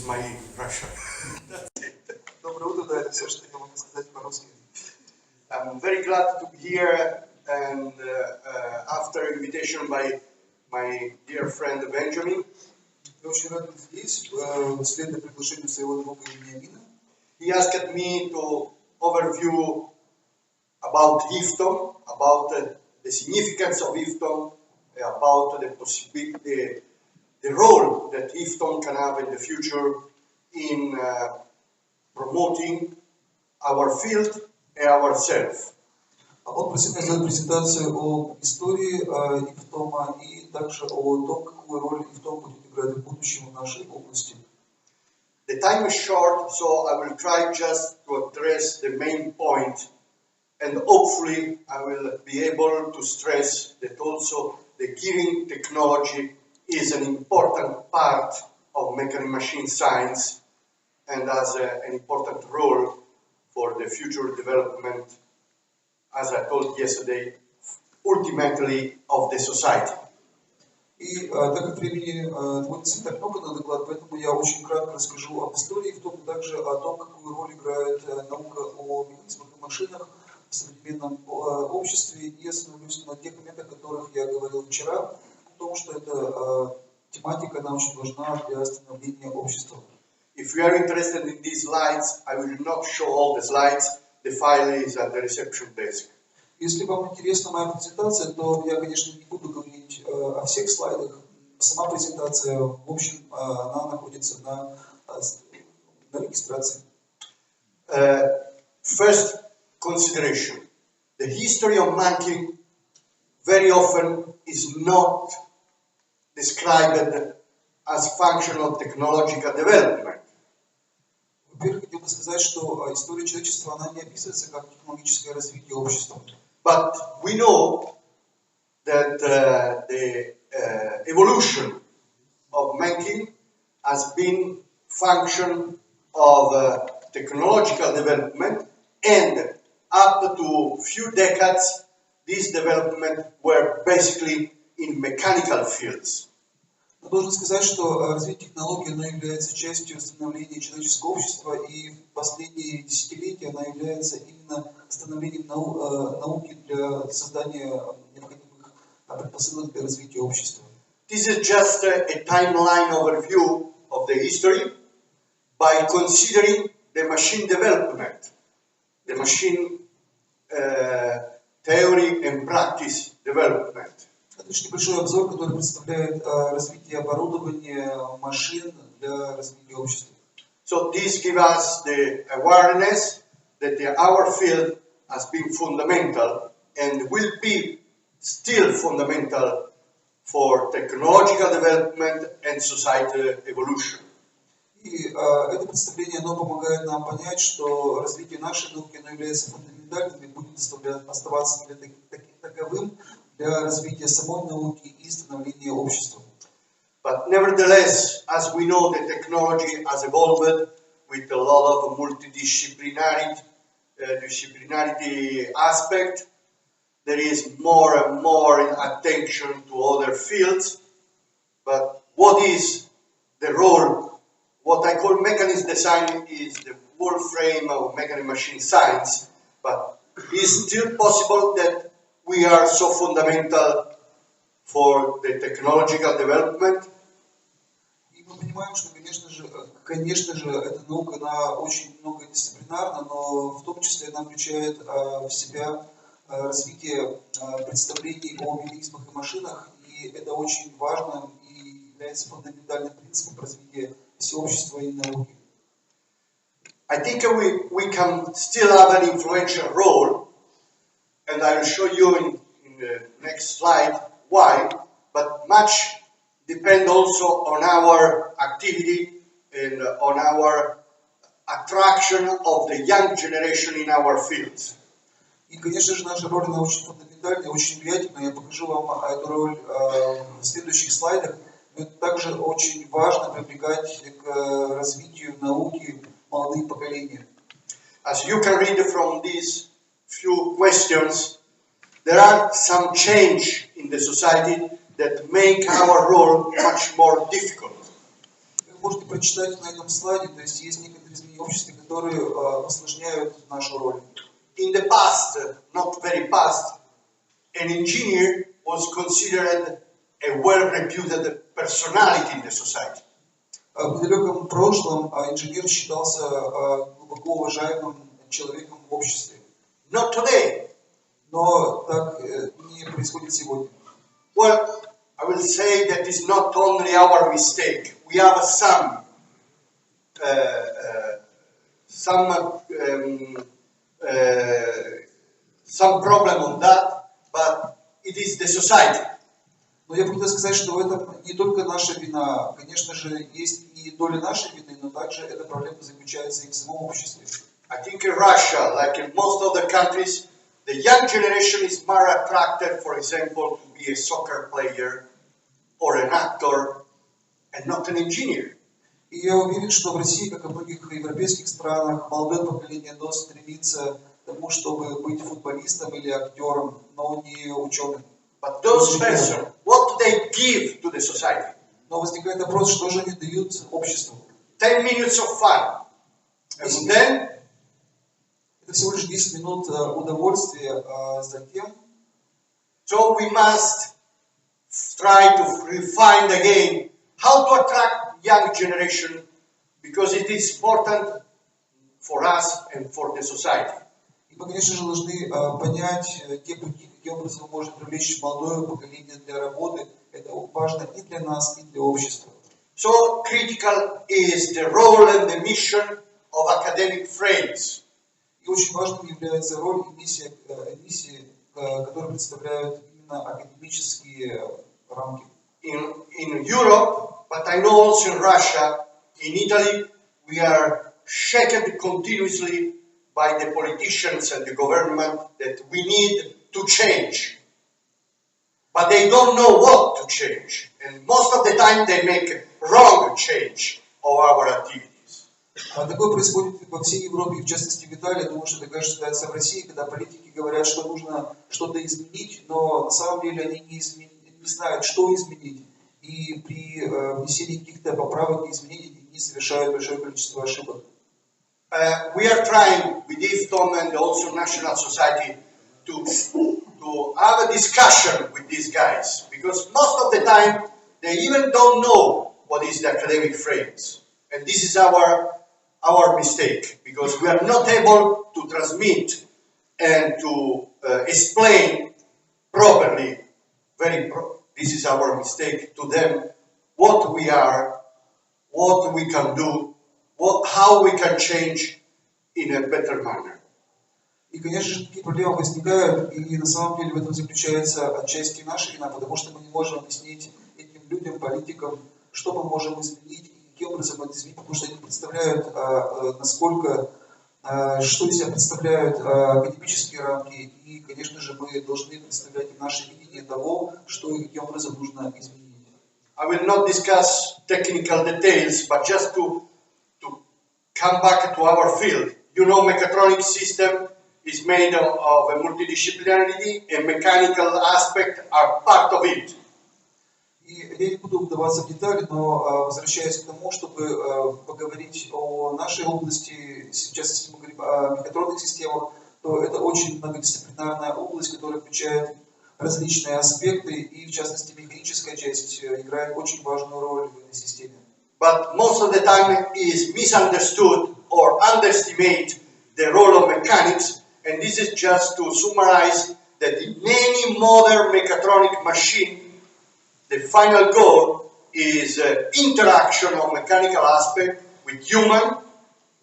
my Russian. Доброе утро, да, это все, что я могу сказать по-русски. I'm very glad to be here, and after invitation by my dear friend Benjamin, Я очень рад быть здесь, следуя приглашению своего друга Вениамина. he asked me to overview about IFTOM, about the significance of IFTOM, about the possibility, the role that IFTOM can have in the future in promoting our field and ourselves. Он просил меня сделать презентацию об истории ИФТОМа и также о том, какую роль ИФТОМ будет играть в будущем в нашей области. The time is short, so I will try just to address the main point, and hopefully I will be able to stress that also the gearing technology is an important part of mechanical machine science and has an important role for the future development, as I told yesterday, ultimately of the society. И так как времени отводится не так много на доклад, поэтому я очень кратко расскажу об истории, в том также о том, какую роль играет наука о механизмах и машинах в современном обществе, и остановлюсь на тех моментах, о которых я говорил вчера, потому что эта тематика, она очень важна для становления общества. If you are interested in these slides, I will not show all the slides. The file is at the reception desk. Если вам интересна моя презентация, то я, конечно, не буду говорить о всех слайдах. Сама презентация, в общем, она находится на регистрации. First consideration. The history of monkey very often is not described as functional technological development. Во-первых, хотел бы сказать, что история человечества, она не описывается как технологическое развитие общества. But we know that the evolution of mankind has been function of technological development, and up to few decades, these development were basically in mechanical fields. Я должен сказать, что развитие технологий, оно является частью становления человеческого общества, и в последние десятилетия она является именно становлением науки для создания необходимых предпосылок для развития общества. This is just a timeline overview of the history by considering the machine development, the machine theory and practice development. Это очень небольшой обзор, который представляет развитие оборудования, машин для развития общества. So this gives us the awareness that our field has been fundamental and will be still fundamental for technological development and societal evolution. И это представление, оно помогает нам понять, что развитие нашей науки, оно является фундаментальным и будет оставаться таковым для развития самой науки и становления общества. But nevertheless, as we know, the technology has evolved with a lot of multidisciplinarity aspect. There is more and more attention to other fields. But what is the role? What I call mechanism design is the whole frame of mechanical machine science. But is still possible that we are so fundamental for the technological development? И мы понимаем, что, конечно же, эта наука, она очень многодисциплинарна, но в том числе она включает в себя развитие представлений о механизмах и машинах, и это очень важно и является фундаментальным принципом развития всего общества и науки. I think we can still have an influential role, and I will show you in the next slide why, but much depends also on our activity and on our attraction of the young generation in our fields. И, конечно же, наша роль, она очень фундаментальная, очень влиятельная. Я покажу вам эту роль в следующих слайдах. Но также очень важно привлекать к развитию науки молодые поколения. As you can read from these few questions, there are some change in the society that make our role much more difficult. можете прочитать на этом слайде, то есть есть некоторые изменения в обществе, которые усложняют нашу роль. In the past, not very past, an engineer was considered a well-reputed personality in the society. В далеком прошлом инженер считался глубоко уважаемым человеком в обществе. Not today. Но так не происходит сегодня. Well, I will say that is not only our mistake. We have some problem on that, but it is the society. Но я буду сказать, что в этом не только наша вина. Конечно же, есть и доля нашей вины, но также эта проблема заключается и в самом обществе. I think in Russia, like in most other countries, the young generation is more attracted, for example, to be a soccer player or an actor and not an engineer. И я уверен, что в России, как и в многих европейских странах, молодое поколение стремится к тому, чтобы быть футболистом или актером, но не ученым. But those persons, what do they give to the society? Но возникает вопрос, что же они дают обществу? 10 minutes of fun. And then это всего лишь 10 минут удовольствия, затем. So we must try to refine again how to attract young generation, because it is important for us and for the society. И мы, конечно же, должны понять те пути, каким образом мы можем привлечь молодое поколение для работы. Это важно и для нас, и для общества. So critical is the role and the mission of academic frames. И очень важным является роль и миссия, которые представляют именно академические рамки. In Europe, but I know also in Russia, in Italy, we are shaken continuously by the politicians and the government that we need to change. But they don't know what to change. And most of the time they make wrong change of our activities. Такое происходит во всей Европе, и в частности в Италии. Я думаю, что такая же ситуация в России, когда политики говорят, что нужно что-то изменить, но на самом деле они не знают, что изменить. И при внесении каких-то поправок и изменений они совершают большое количество ошибок. We are trying with IFTOM and also National Society to have a discussion with these guys, because most of the time they even don't know what is the academic frames. And this is our mistake, because we are not able to transmit and to explain properly, this is our mistake, to them what we are, what we can do, how we can change in a better manner. И, конечно же, такие проблемы возникают, и на самом деле в этом заключается отчасти наша вина, потому что мы не можем объяснить этим людям, политикам, что мы можем изменить, и каким образом это изменить, потому что они представляют, что из себя представляют академические рамки, и, конечно же, мы должны представлять им наше видение того, что и каким образом нужно изменить. I will not discuss technical details, but just to come back to our field. You know, mechatronic system is made of a multidisciplinarity, and mechanical aspects are part of it. И я не буду вдаваться в детали, но возвращаясь к тому, чтобы поговорить о нашей области, сейчас, если мы говорим о мехатронных системах, то это очень многодисциплинарная область, которая включает различные аспекты, и в частности механическая часть играет очень важную роль в этой системе. But most of the time is misunderstood or underestimate the role of mechanics, and this is just to summarize that in many modern mechatronic machines, the final goal is interaction of mechanical aspect with human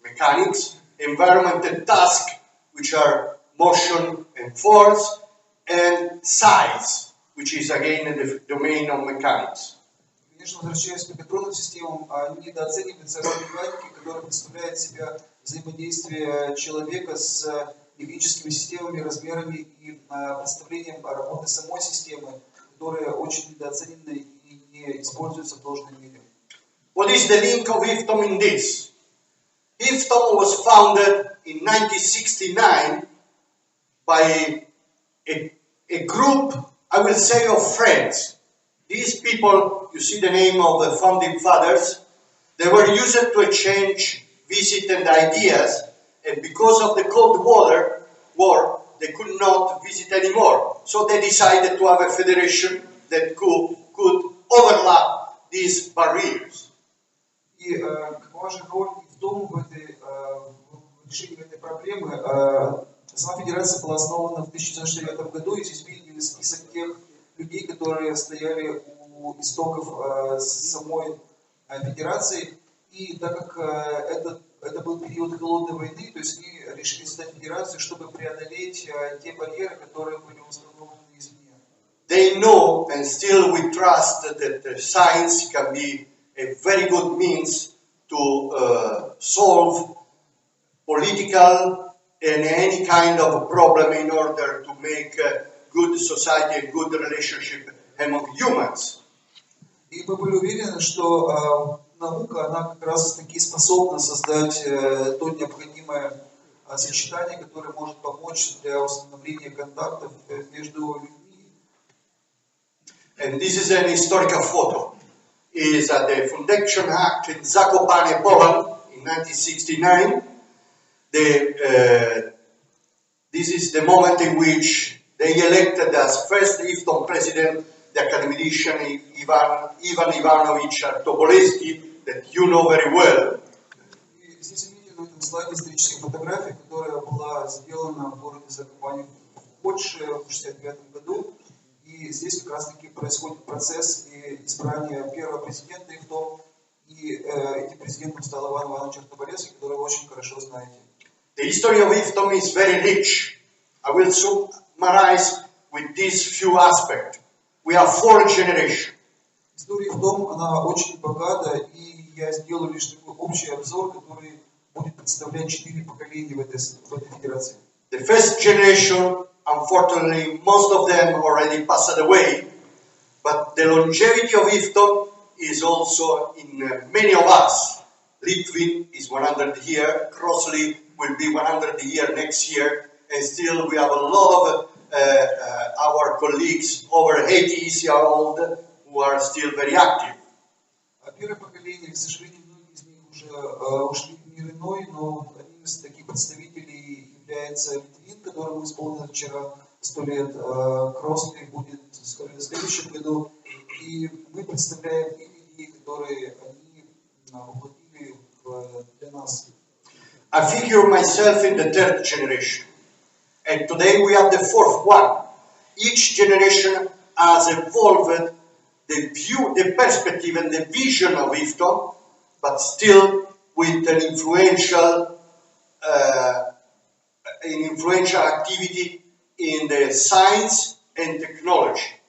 mechanics, environment and task, which are motion and force, and size, which is again in the domain of mechanics. Конечно, возвращаясь к мехатронным системам, недооценивается роль механики, которая представляет себя взаимодействие человека с механическими системами, размерами и представлением работы самой системы, которые очень недооценены и не используются в должной мере. What is the link of IFTOM in this? IFTOM was founded in 1969 by a group, I will say, of friends. These people, you see the name of the founding fathers, They were used to exchange visit and ideas, and because of the Cold War, they could not visit anymore. So they decided to have a federation that could overlap these barriers. И важная роль в том, в решении этой проблемы, сама федерация была основана в 1969 году, и здесь видели список тех людей, которые стояли у истоков самой федерации. И так как это был период холодной войны, то есть они решили создать федерацию, чтобы преодолеть те барьеры, которые были установлены извне. They know, and still we trust that science can be a very good means to solve political and any kind of problem in order to make a good society, a good relationship among humans. И мы были уверены, что наука, она как раз таки способна создать то необходимое сочетание, которое может помочь для установления контактов между людьми. And this is an historical photo. It is at the Foundation Act in Zakopane, Poland in 1969. This is the moment in which they elected as first IFTOM president the academician Ivan Ivanovich Tobolevsky, that you know very well. Здесь видите на этом слайде историческая фотография, которая была сделана в городе Закопане в Польше в 1965 году. И здесь как раз таки происходит процесс избрания первого президента ИФТОМ. И этим президентом стал Иван Иванович Тоболевский, которого вы очень хорошо знаете. The history of IFTOM is very rich. I will summarize with these few aspects. We have 4 generations. История ИФТОМ, она очень богата, и я сделаю лишь такой общий обзор, который будет представлять 4 поколения в этой федерации. The first generation, unfortunately, most of them already passed away, but the longevity of IFTOM is also in many of us. Litvin is 100 years, Crossley will be 100 years next year, and still we have a lot of our colleagues over 80 years old who are still very active. Первое поколение, к сожалению, многие из них уже ушли в мир иной, но одним из таких представителей является Литвин, которому исполнилось вчера 100 лет. Кроссли будет в следующем году. И мы представляем их людей, которые они воплотили для нас. I figure myself in the 3rd generation. And today we have the 4th one. Each generation has evolved the view, the perspective and the vision of IFTOM, but still with an influential activity in the science and technology.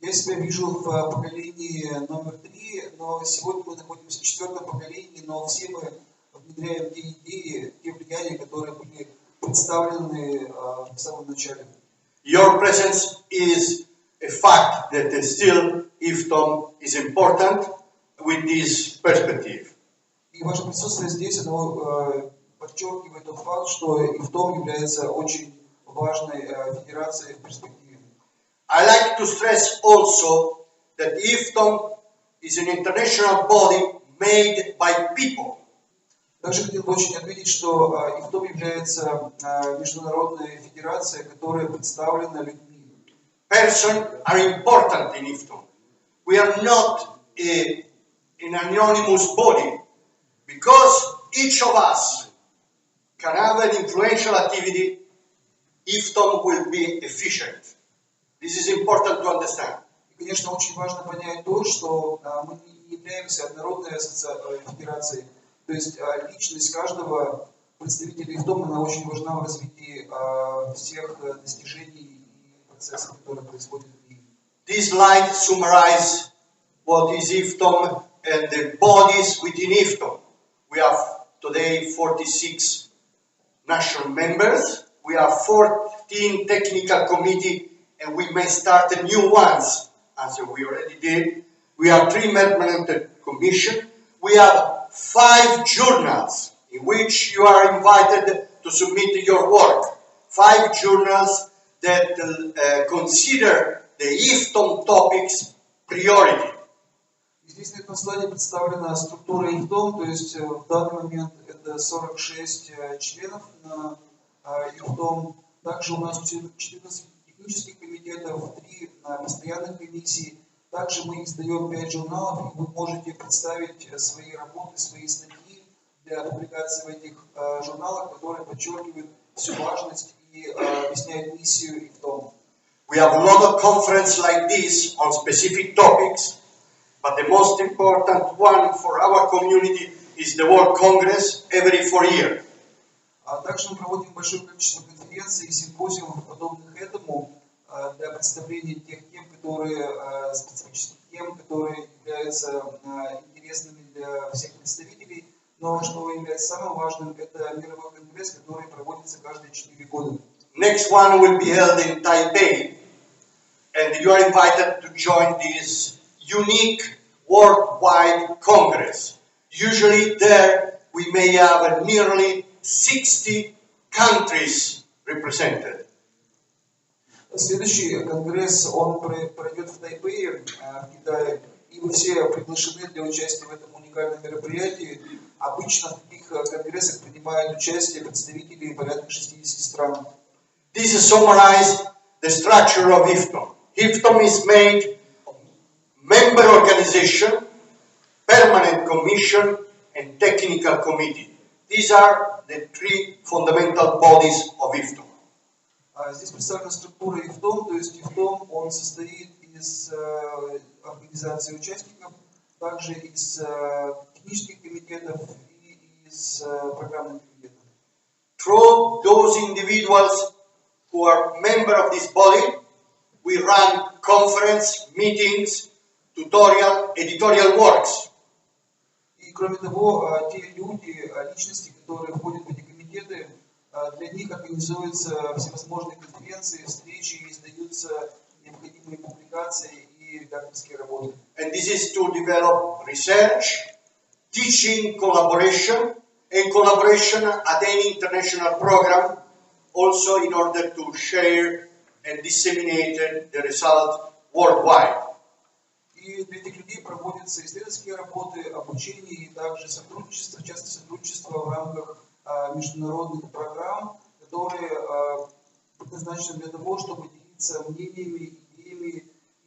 Я себя вижу в поколении номер 3, но сегодня мы находимся в 4-м поколении, но все мы внедряем те идеи, те влияния, которые были представлены в самом начале. Your presence is a fact that still IFTOM is important with this perspective. И ваше присутствие здесь, оно подчеркивает тот факт, что ИФТОМ является очень важной федерацией в перспективе. I like to stress also that IFTOM is an international body made by people. Также хотел бы очень отметить, что ИФТОМ является международной федерацией, которая представлена людьми. Persons are important in IFTOM. We are not an anonymous body. Because each of us can have an influential activity, IFTOM will be efficient. This is important to understand. И, конечно, очень важно понять то, что мы не являемся однородной федерацией. То есть личность каждого представителя ИФТОМ, она очень важна в развитии всех достижений и процессов, которые происходят в мире. This slide summarizes what is IFTOM and the bodies within IFTOM. We have today 46 national members. We have 14 technical committees, and we may start new ones, as we already did. We have 3 permanent commissions. We have 5 journals in which you are invited to submit your work. 5 journals that consider the IFTOM topics priority. Здесь на этом слайде представлена структура ИФТОМ, то есть в данный момент это 46 членов на ИФТОМ. Также у нас 14 технических комитетов, 3 постоянных комиссий. Также мы издаем 5 журналов, и вы можете представить свои работы, свои статьи для публикации в этих журналах, которые подчеркивают всю важность и объясняют миссию ИФТОМ. We have a lot of conferences like this on specific topics, but the most important one for our community is the World Congress every 4 years. А также мы проводим большое количество конференций и симпозиумов, подобных этому, для представления тех тем, которые специфических тем, которые являются интересными для всех представителей. Но что является самым важным, это мировой конгресс, который проводится каждые 4 года. Next one will be held in Taipei, and you are invited to join this unique worldwide congress. Usually there we may have nearly 60 countries represented. Следующий конгресс, он пройдет в Тайпее, в Китае, и вы все приглашены для участия в этом уникальном мероприятии. Обычно в таких конгрессах принимают участие представители порядка 60 стран. This is summarized the structure of IFTOM. IFTOM is made of member organization, permanent commission, and technical committee. These are the 3 fundamental bodies of IFTOM. Здесь представлена структура ИФТОМ, то есть ИФТОМ, он состоит из организации участников, также из технических комитетов и из программных комитетов. Through those individuals who are member of this body, we run conference, meetings, tutorial, editorial works. И кроме того, те люди, личности, которые входят в эти комитеты, для них организуются всевозможные конференции, встречи, и издаются необходимые публикации и редакторские работы. And this is to develop research, teaching, collaboration, and collaboration at any international program, also in order to share and disseminate the result worldwide. И для этих людей проводятся исследовательские работы, обучение и также сотрудничество, в частности сотрудничество в рамках международных программ, которые предназначены для того, чтобы делиться мнениями, идеями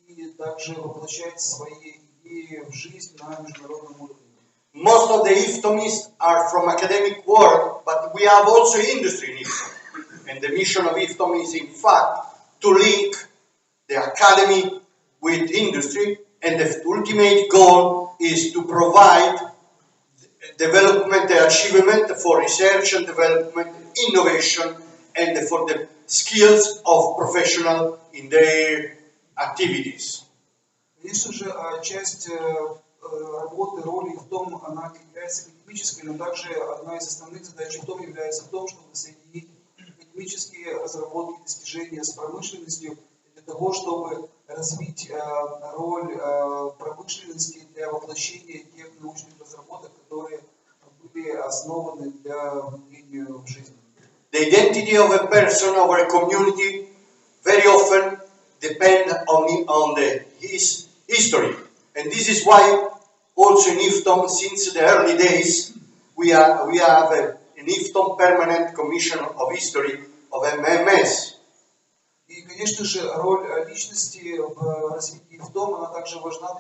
и также воплощать свои идеи в жизнь на международном уровне. Most of the IFTOMists are from academic world, but we have also industry in IFTOM. And the mission of IFTOM is in fact to link the academy with industry, and the ultimate goal is to provide development and achievement for research and development, innovation, and for the skills of professionals in their activities. Конечно же, часть работы, роли в том, она является академической, но также одна из основных задач в том является в том, чтобы соединить академические разработки и достижения с промышленностью для того, чтобы развить роль промышленности для воплощения тех научных разработок, которые были основаны для внедрения в жизнь. The identity of a person or a community very often depend on his history. And this is why also in IFTOM, since the early days, we have an IFTOM Permanent Commission of History of MMS. И, конечно же, роль личности в развитии ИФТОМ, она также важна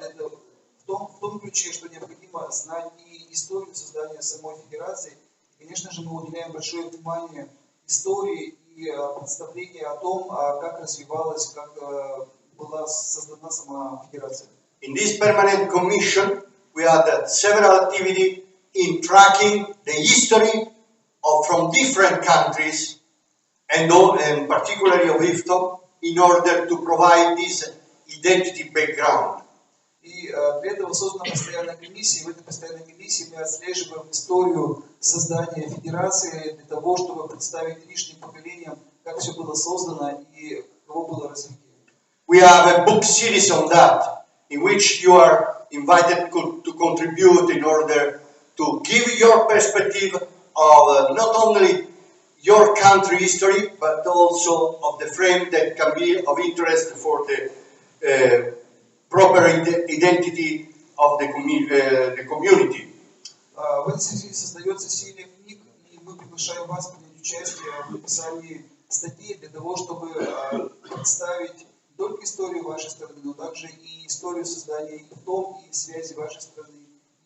в том ключе, что необходимо знать и историю создания самой федерации. И, конечно же, мы уделяем большое внимание истории и представлению о том, как развивалась, как была создана сама федерация. In this permanent commission, we had several activities in tracking the history from different countries, and particularly of IFTOM, in order to provide this identity background. И для этого создана постоянная комиссия. В этой постоянной комиссии мы отслеживаем историю создания федерации для того, чтобы представить нынешним поколениям, как все было создано и каково было развитие. We have a book series on that, in which you are invited to contribute in order to give your perspective of not only your country history, but also of the frame that can be of interest for the proper identity of the community. В этой связи создается серия книг, и мы приглашаем вас принять участие в написании статей для того, чтобы представить не только историю вашей страны, но также и историю создания ИФТОМ и связи вашей страны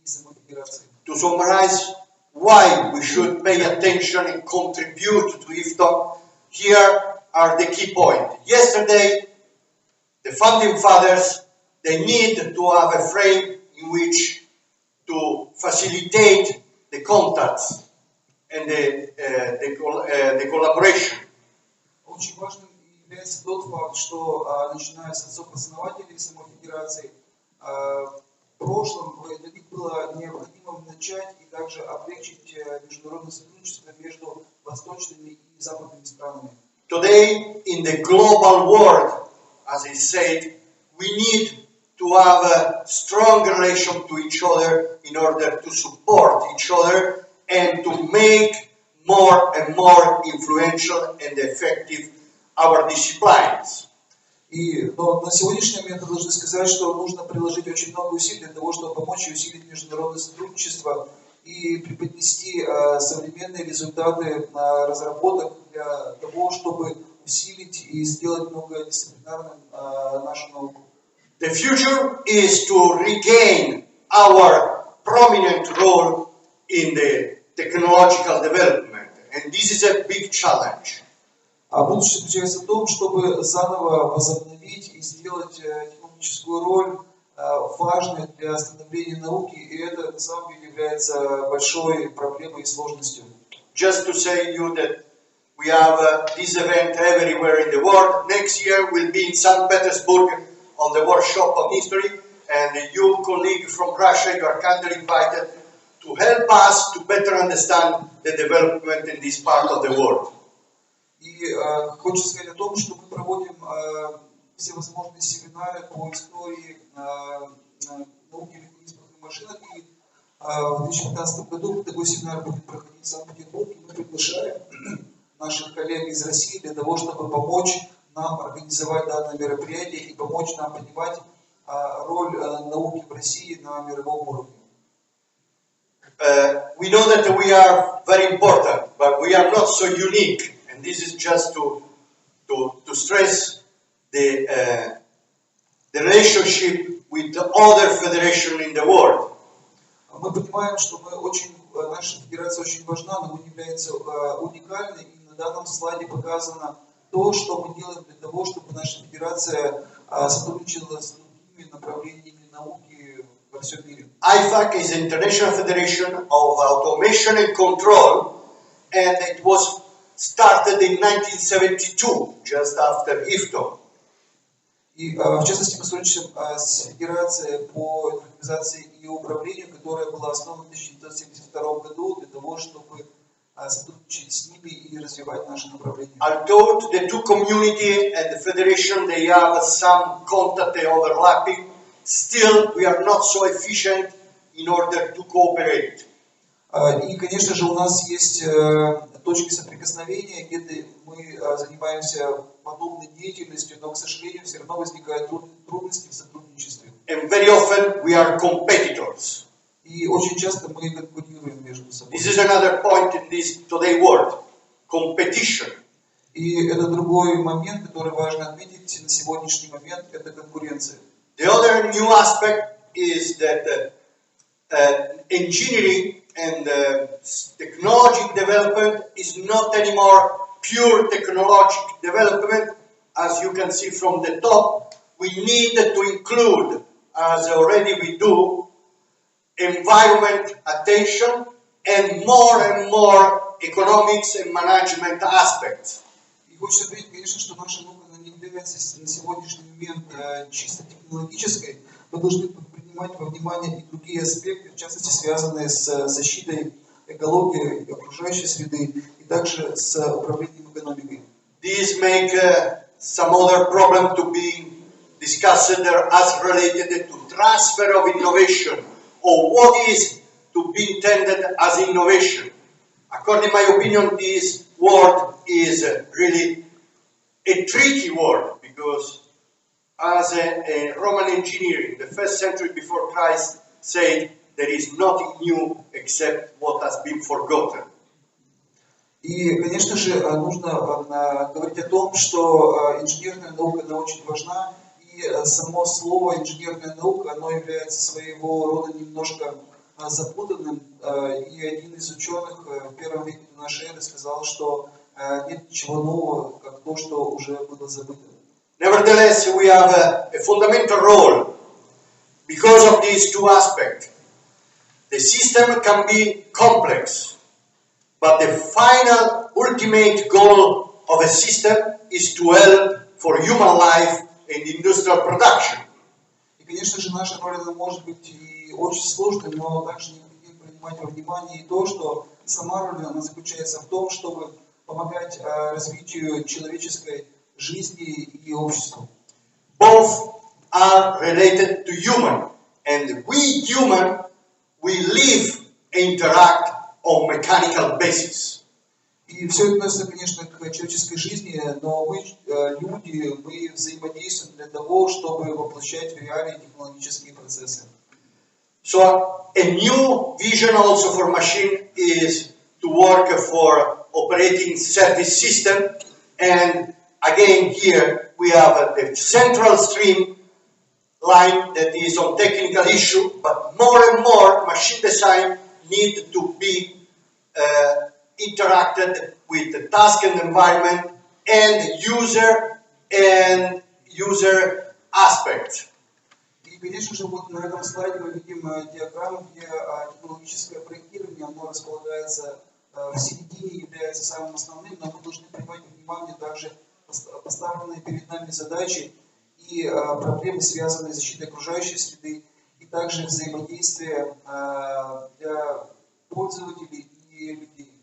и самой федерации. To summarize why we should pay attention and contribute to IFTOM, here are the key points. Yesterday, the founding fathers, they need to have a frame in which to facilitate the contacts and the collaboration. Очень важным является тот факт, что начиная с отцов-основателей самой федерации, в прошлом для них было необходимо начать и также облегчить международное сотрудничество между восточными и западными странами. Today, in the global world, as I said, we need to have a strong relation to each other in order to support each other and to make more and more influential and effective our disciplines. Но на сегодняшний момент мы должны сказать, что нужно приложить очень много усилий для того, чтобы помочь и усилить международное сотрудничество и преподнести современные результаты разработок для того, чтобы усилить и сделать многодисциплинарным нашу науку. The future is to regain our prominent role in the technological development, and this is a big challenge. А будущее заключается в том, чтобы заново возобновить и сделать технологическую роль важной для становления науки, и это на самом деле является большой проблемой и сложностью. Just to say you that we have this event everywhere in the world. Next year will be in St. Petersburg on the workshop of history, and you, colleague from Russia, you are kindly invited to help us to better understand the development in this part of the world. И хочу сказать о том, что мы проводим всевозможные семинары по истории науки о механизмах и машинах. И в 2015 году такой семинар будет проходить в Санкт-Петербурге. Мы приглашаем наших коллег из России для того, чтобы помочь нам организовать данное мероприятие и помочь нам понимать роль науки в России на мировом уровне. We know that we are very important, but we are not so unique. And this is just to stress the relationship with the other federation in the world. Мы понимаем, что наша федерация очень важна, но мы являемся уникальной. И на данном слайде показано то, что мы делаем для того, чтобы наша федерация сотрудничала с другими направлениями науки во всем мире. IFAC is the International Federation of Automation and Control, and it was started in 1972, just after IFTOM. И в частности мы сотрудничаем с Федерацией по информатизации и управлению, которая была основана в 1972 году для того, чтобы сотрудничать с ними и развивать наше направление. Although the two community and the federation they have some contact overlapping, still we are not so efficient in order to cooperate. И, конечно же, у нас есть точки соприкосновения, где мы занимаемся подобной деятельностью, но, к сожалению, все равно возникают трудности в сотрудничестве. And very often we are competitors. И очень часто мы конкурируем между собой. This is another point in this today world, competition. И это другой момент, который важно отметить на сегодняшний момент, это конкуренция. The other new aspect is that engineering and technology development is not anymore pure technological development. As you can see from the top, we need to include, as already we do, environment attention and more economics and management aspects. И хочется отметить, конечно, что наша наука не является на сегодняшний момент чисто технологической. Мы должны принимать во внимание и другие аспекты, в частности, связанные с защитой экологии, окружающей среды и также с управлением экономикой. These make some other problem to be discussed there as related to transfer of innovation or what is to be intended as innovation. According to my opinion, this word is really a tricky word because as a Roman engineer in the first century before Christ said, there is nothing new except what has been forgotten. И, конечно же, нужно говорить о том, что инженерная наука, она очень важна, и само слово инженерная наука, оно является своего рода немножко запутанным, и один из ученых в первом веке до нашей эры сказал, что нет ничего нового, как то, что уже было забыто. Nevertheless, we have a fundamental role because of these two aspects. The system can be complex, but the final ultimate goal of a system is to help for human life and industrial production. И, конечно же, наша роль она может быть и очень сложной, но также необходимо принимать во внимание и то, что сама роль она заключается в том, чтобы помогать развитию человеческой жизни и обществу. Both are related to human, and we human, we live and interact on mechanical basis. И все это относится, конечно, к человеческой жизни, но мы, люди, мы взаимодействуем для того, чтобы воплощать в реалии технологические процессы. So a new vision also for machine is to work for operating service system, and again here we have the central stream line that is on technical issue, but more and more machine design need to be interacted with the task and environment and user aspect. И, конечно же, вот на этом слайде мы видим диаграмму, где технологическое проектирование, оно располагается в середине, является самым основным, но мы должны принимать во внимание также поставленные перед нами задачи и проблемы, связанные с защитой окружающей среды, и также взаимодействие для пользователей и людей.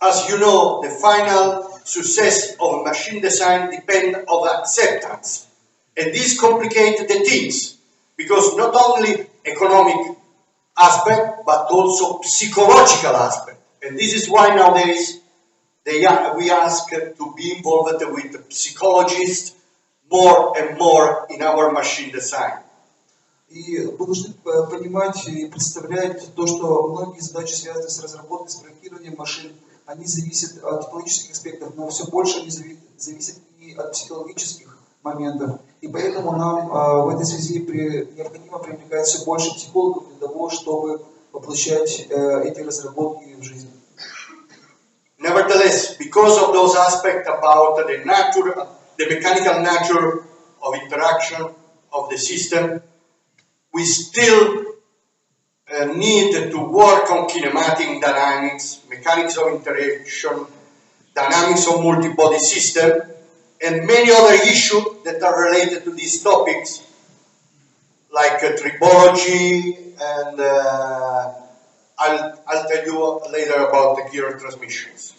As you know, the final success of machine design depends on acceptance. And this complicates the things, because not only economic aspect, but also psychological aspect. And this is why nowadays we ask to be involved with psychologists more and more in our machine design. И вы должны понимать и представлять то, что многие задачи, связанные с разработкой, с проектированием машин, они зависят от технологических аспектов, но все больше они зависят и от психологических моментов. И поэтому нам в этой связи необходимо привлекать все больше психологов для того, чтобы воплощать эти разработки в жизнь. Nevertheless, because of those aspects about the mechanical nature of interaction of the system, we still need to work on kinematic dynamics, mechanics of interaction, dynamics of multi-body system, and many other issues that are related to these topics, like tribology, and I'll tell you later about the gear transmissions.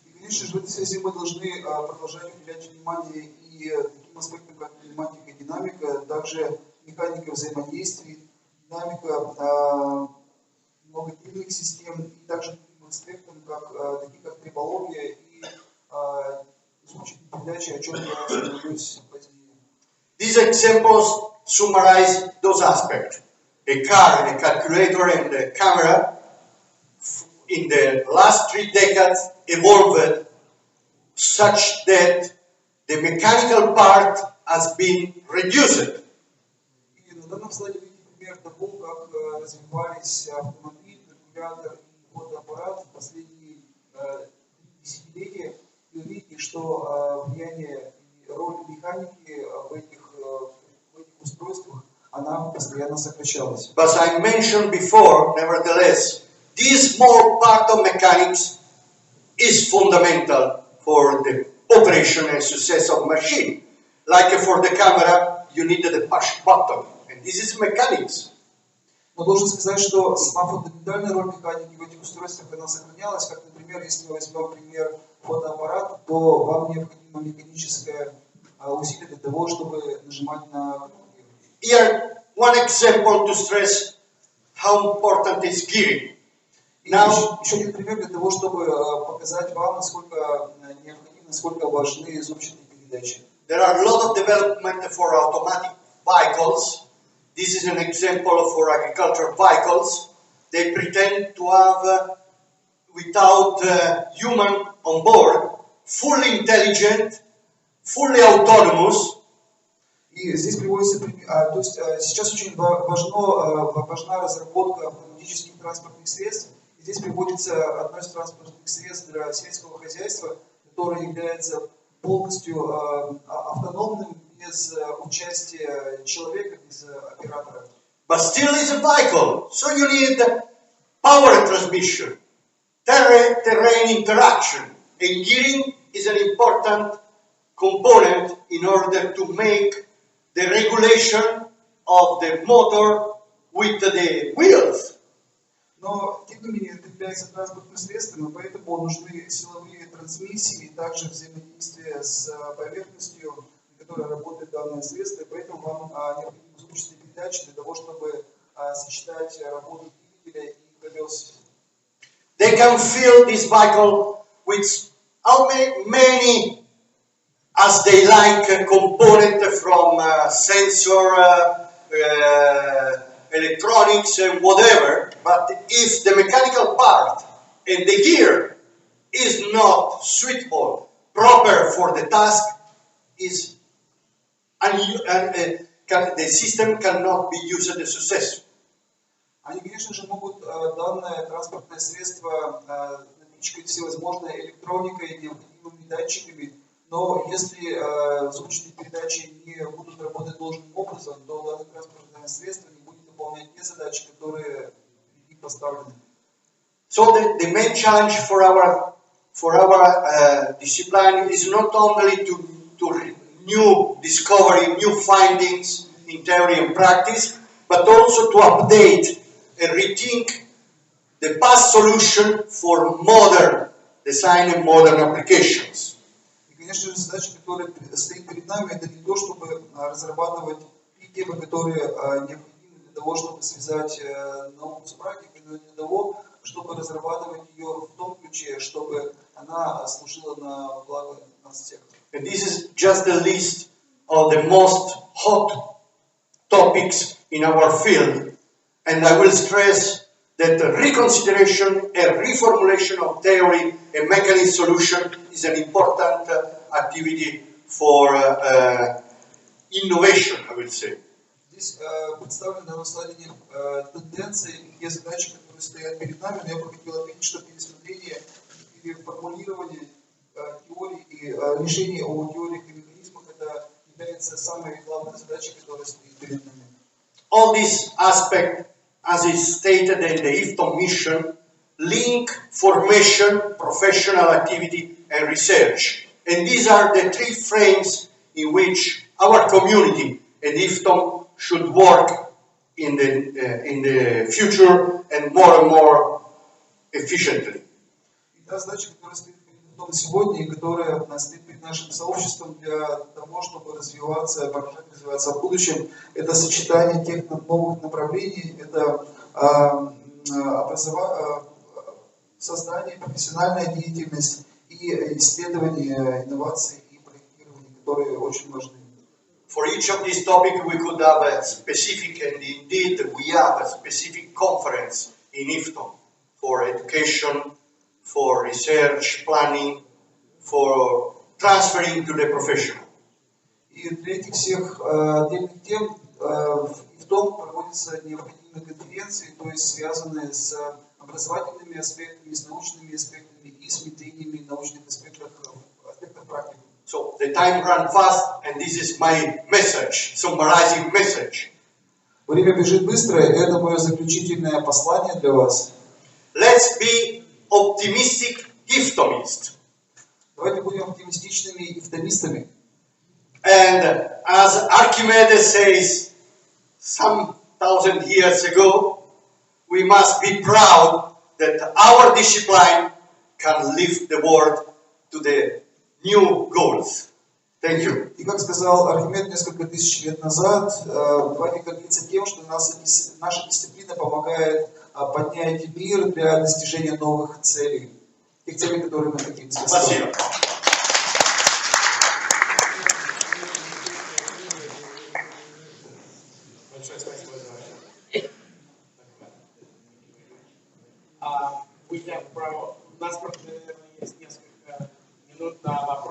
И, конечно же, в этой связи мы должны продолжать уделять внимание и таким аспектам, как кинематика и динамика, также механика взаимодействий, динамика многотипных систем, и также таким аспектам, таких как трибология и звучные передачи, о чем я остановлюсь позднее. These examples summarize those aspects. A car, a calculator, and a camera in the last 3 decades evolved such that the mechanical part has been reduced. И на данном слайде видите пример того, как развивались автомобиль, калькулятор и фотоаппарат в последние десятилетия. И вы видите, что влияние и роль механики в этих устройствах она постоянно сокращалась. But as I mentioned before, nevertheless, this small part of mechanics is fundamental for the operation and success of machine. Like for the camera, you need the push button, and this is mechanics. Но должен сказать, что сама фундаментальная роль механики в этих устройствах она сохранялась. Как, например, если мы возьмем пример фотоаппарата, то вам необходимо механическое усилие для того, чтобы нажимать на кнопки. Here, one example to stress how important is gearing. Now, еще один пример для того, чтобы показать вам, насколько необходимо, насколько важны зубчатые передачи. There are a lot of development for automatic vehicles. This is an example for agricultural vehicles. They pretend to have, without human on board, fully intelligent, fully autonomous. И здесь приводится пример, то есть сейчас очень важна разработка автоматических транспортных средств. И здесь приводится одно из транспортных средств для сельского хозяйства, которое является полностью автономным без участия человека, без оператора. But still is a vehicle, so you need power transmission, terrain interaction, and gearing is an important component in order to make the regulation of the motor with the wheels. Но, тем не менее, это является транспортным средством, и поэтому нужны силовые трансмиссии, и также взаимодействие с поверхностью, на которой работает данное средство, и поэтому вам необходимы звуковые передачи для того, чтобы сочетать работу двигателя и колес. They can fill this vehicle with how many as they like component from sensor, electronics, and whatever. But if the mechanical part and the gear is not suitable, proper for the task, the system cannot be used successfully. Они, конечно же, могут данное транспортное средство напичкать всевозможной электроникой, необходимыми датчиками, но если звуковые передачи не будут работать должным образом, то данное транспортное средство не будет выполнять те задачи, которые перед ним поставлены. So the main challenge for our discipline is not only to new discovery, new findings in theory and practice, but also to update and rethink the past solution for modern design and modern applications. И, конечно же, задача, которая стоит перед нами, это не то, чтобы разрабатывать те темы, которые необходимы для того, чтобы связать науку с практикой, но для того, чтобы разрабатывать ее в том ключе, чтобы она служила на благо нас всех. And this is just a list of the most hot topics in our field. And I will stress that the reconsideration and reformulation of theory and mechanism solution is an important activity for innovation, I will say. Здесь представлены на слайде тенденции и те задачи, которые стоят перед нами, но я бы хотел отметить, что пересмотрение или формулирование теорий и решение о теориях и механизмах это является самой главной задачей, которая стоит перед нами. All these aspects, as is stated in the IFTOM mission, link formation, professional activity, and research. And these are the three frames in which our community and IFTOM should work in the future and more efficiently. Та задача, которая стоит перед нами сегодня и которая стоит перед нашим сообществом для того, чтобы продолжать развиваться в будущем, это сочетание тех новых направлений, это создание, профессиональная деятельность и исследования, инновации и проектирования, которые очень важны. For each of these topics, we could have a specific, and indeed we have a specific conference in IFTOM for education, for research, planning, for transferring to the professional. И для этих всех отдельных тем в IFTOM проводятся необходимые конференции, то есть связанные с образовательными аспектами, с научными аспектами и с внедрениями научных аспектов практики. So the time runs fast, and this is my message, summarizing message. Время бежит быстро, и это мое заключительное послание для вас. Let's be optimistic IFTOMists. Давайте будем оптимистичными ифтомистами. And as Archimedes says some 1,000 years ago, we must be proud that our discipline can lift the world to the new goals. Thank you. И как сказал Архимед несколько тысяч лет назад, давайте гордиться тем, что наша дисциплина помогает поднять мир для достижения новых целей. Тех целей, которые мы хотим. Спасибо. У нас, наверное, есть несколько минут на вопрос.